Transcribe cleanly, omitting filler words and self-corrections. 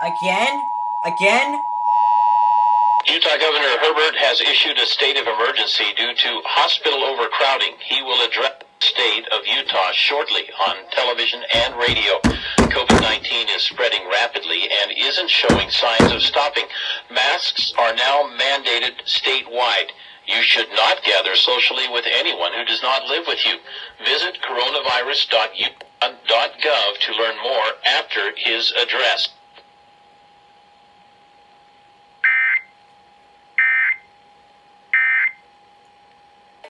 Again? Utah Governor Herbert has issued a state of emergency due to hospital overcrowding. He will address the state of Utah shortly on television and radio. COVID-19 is spreading rapidly and isn't showing signs of stopping. Masks are now mandated statewide. You should not gather socially with anyone who does not live with you. Visit coronavirus.utah.gov to learn more after his address.